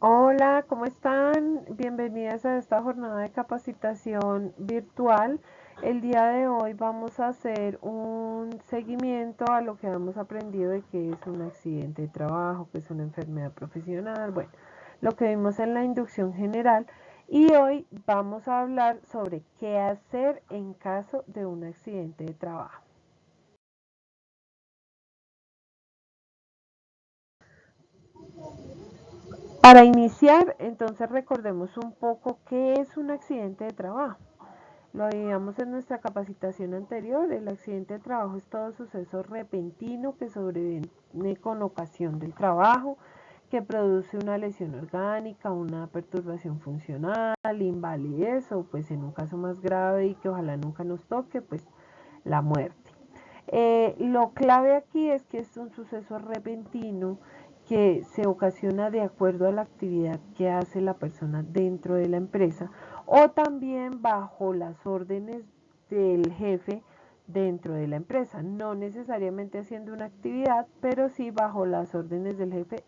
Hola, ¿cómo están? Bienvenidas a esta jornada de capacitación virtual. El día de hoy vamos a hacer un seguimiento a lo que hemos aprendido de qué es un accidente de trabajo, qué es una enfermedad profesional, bueno, lo que vimos en la inducción general. Y hoy vamos a hablar sobre qué hacer en caso de un accidente de trabajo. Para iniciar, entonces recordemos un poco qué es un accidente de trabajo. Lo veíamos en nuestra capacitación anterior, el accidente de trabajo es todo suceso repentino que sobreviene con ocasión del trabajo, que produce una lesión orgánica, una perturbación funcional, invalidez o pues en un caso más grave y que ojalá nunca nos toque, pues la muerte. Lo clave aquí es que es un suceso repentino que se ocasiona de acuerdo a la actividad que hace la persona dentro de la empresa o también bajo las órdenes del jefe dentro de la empresa, no necesariamente haciendo una actividad, pero sí bajo las órdenes del jefe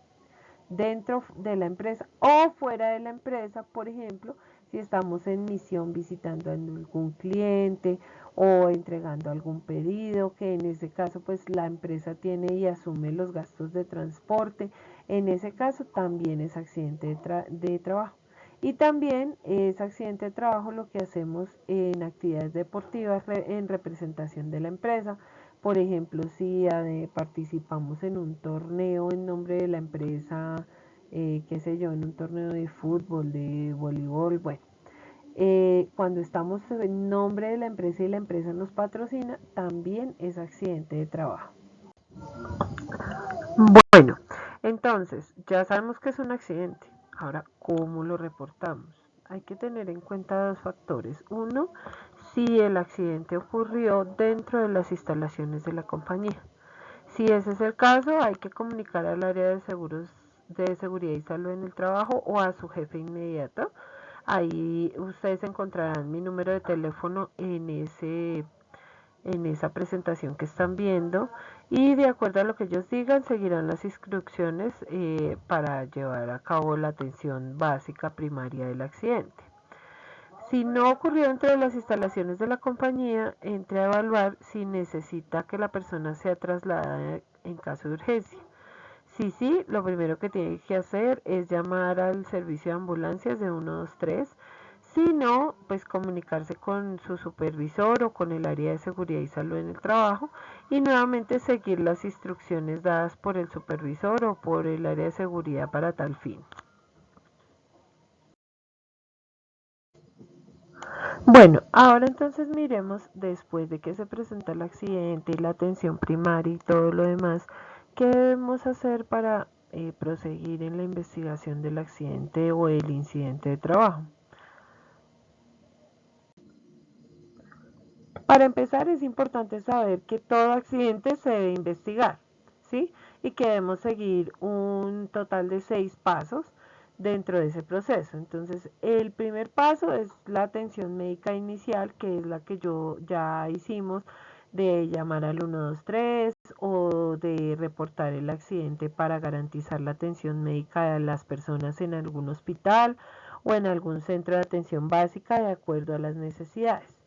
dentro de la empresa o fuera de la empresa, por ejemplo, si estamos en misión visitando a algún cliente o entregando algún pedido, que en ese caso pues la empresa tiene y asume los gastos de transporte, en ese caso también es accidente de trabajo. Y también es accidente de trabajo lo que hacemos en actividades deportivas en representación de la empresa. Por ejemplo, si participamos en un torneo en nombre de la empresa, qué sé yo, en un torneo de fútbol, de voleibol, bueno, cuando estamos en nombre de la empresa y la empresa nos patrocina, también es accidente de trabajo. Bueno, entonces, ya sabemos que es un accidente. Ahora, ¿cómo lo reportamos? Hay que tener en cuenta dos factores. Uno, si el accidente ocurrió dentro de las instalaciones de la compañía. Si ese es el caso, hay que comunicar al área de seguros de seguridad y salud en el trabajo o a su jefe inmediato. Ahí ustedes encontrarán mi número de teléfono en esa presentación que están viendo y de acuerdo a lo que ellos digan seguirán las instrucciones para llevar a cabo la atención básica primaria del accidente. Si no ocurrió dentro de las instalaciones de la compañía, entre a evaluar si necesita que la persona sea trasladada en caso de urgencia. Si sí, lo primero que tiene que hacer es llamar al servicio de ambulancias de 123. Si no, pues comunicarse con su supervisor o con el área de seguridad y salud en el trabajo y nuevamente seguir las instrucciones dadas por el supervisor o por el área de seguridad para tal fin. Bueno, ahora entonces miremos después de que se presenta el accidente y la atención primaria y todo lo demás, ¿qué debemos hacer para proseguir en la investigación del accidente o el incidente de trabajo? Para empezar, es importante saber que todo accidente se debe investigar, ¿sí? Y que debemos seguir un total de 6 pasos dentro de ese proceso. Entonces, el primer paso es la atención médica inicial, que es la que ya hicimos, de llamar al 123 o de reportar el accidente para garantizar la atención médica de las personas en algún hospital o en algún centro de atención básica de acuerdo a las necesidades.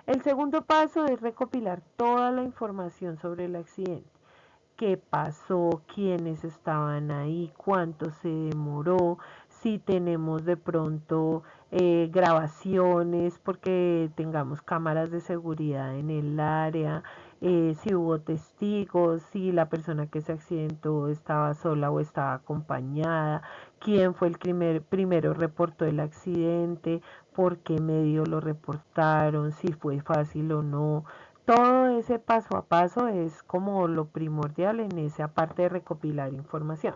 El segundo paso es recopilar toda la información sobre el accidente. ¿Qué pasó? ¿Quiénes estaban ahí? ¿Cuánto se demoró? Si tenemos de pronto grabaciones porque tengamos cámaras de seguridad en el área, si hubo testigos, si la persona que se accidentó estaba sola o estaba acompañada, quién fue el primero reportó el accidente, por qué medio lo reportaron, si fue fácil o no. Todo ese paso a paso es como lo primordial en esa parte de recopilar información.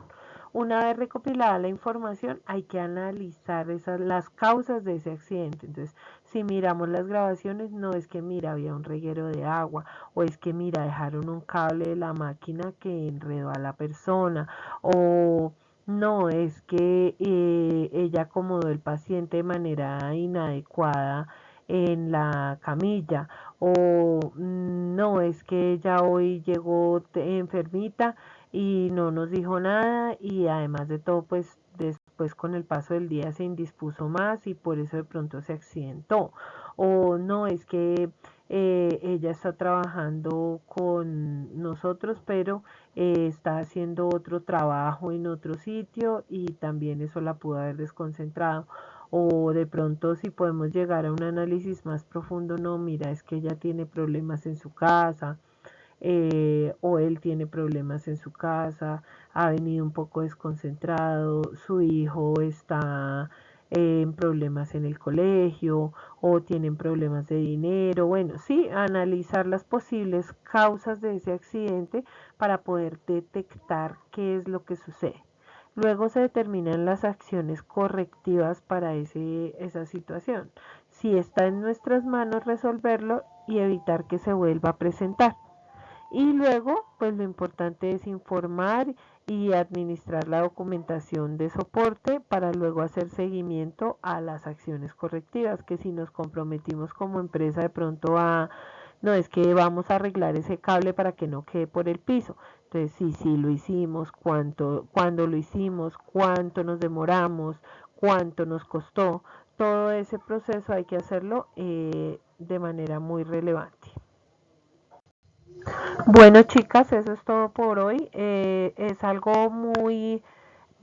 Una vez recopilada la información, hay que analizar las causas de ese accidente. Entonces, si miramos las grabaciones, no es que mira, había un reguero de agua, o es que mira, dejaron un cable de la máquina que enredó a la persona, o no, es que ella acomodó el paciente de manera inadecuada en la camilla o no, es que ella hoy llegó enfermita y no nos dijo nada y además de todo pues después con el paso del día se indispuso más y por eso de pronto se accidentó. O no, es que ella está trabajando con nosotros, pero está haciendo otro trabajo en otro sitio y también eso la pudo haber desconcentrado. O de pronto si podemos llegar a un análisis más profundo, no, mira, es que ella tiene problemas en su casa, o él tiene problemas en su casa, ha venido un poco desconcentrado, su hijo está en problemas en el colegio o tienen problemas de dinero. Bueno, sí, analizar las posibles causas de ese accidente para poder detectar qué es lo que sucede. Luego se determinan las acciones correctivas para esa situación. Si está en nuestras manos resolverlo y evitar que se vuelva a presentar. Y luego, pues lo importante es informar y administrar la documentación de soporte para luego hacer seguimiento a las acciones correctivas, que si nos comprometimos como empresa de pronto a, no es que vamos a arreglar ese cable para que no quede por el piso. Entonces, sí lo hicimos, cuándo lo hicimos, cuánto nos demoramos, cuánto nos costó. Todo ese proceso hay que hacerlo de manera muy relevante. Bueno, chicas, eso es todo por hoy. Es algo muy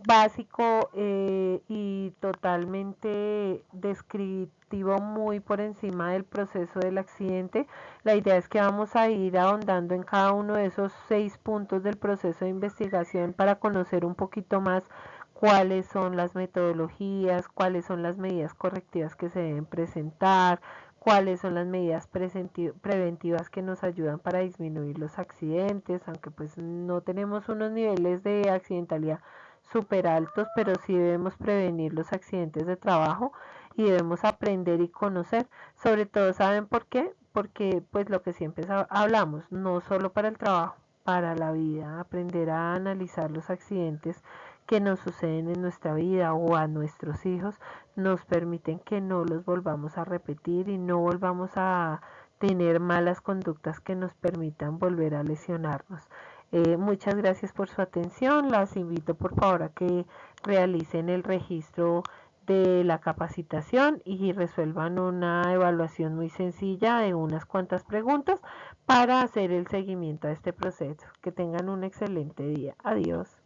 básico y totalmente descriptivo, muy por encima del proceso del accidente. La idea es que vamos a ir ahondando en cada uno de esos 6 puntos del proceso de investigación para conocer un poquito más cuáles son las metodologías, cuáles son las medidas correctivas que se deben presentar, cuáles son las medidas preventivas que nos ayudan para disminuir los accidentes, aunque pues no tenemos unos niveles de accidentalidad súper altos, pero sí debemos prevenir los accidentes de trabajo y debemos aprender y conocer. Sobre todo, ¿saben por qué? Porque pues lo que siempre hablamos, no solo para el trabajo, para la vida, aprender a analizar los accidentes que nos suceden en nuestra vida o a nuestros hijos nos permiten que no los volvamos a repetir y no volvamos a tener malas conductas que nos permitan volver a lesionarnos. Muchas gracias por su atención. Las invito por favor a que realicen el registro de la capacitación y resuelvan una evaluación muy sencilla de unas cuantas preguntas para hacer el seguimiento a este proceso. Que tengan un excelente día. Adiós.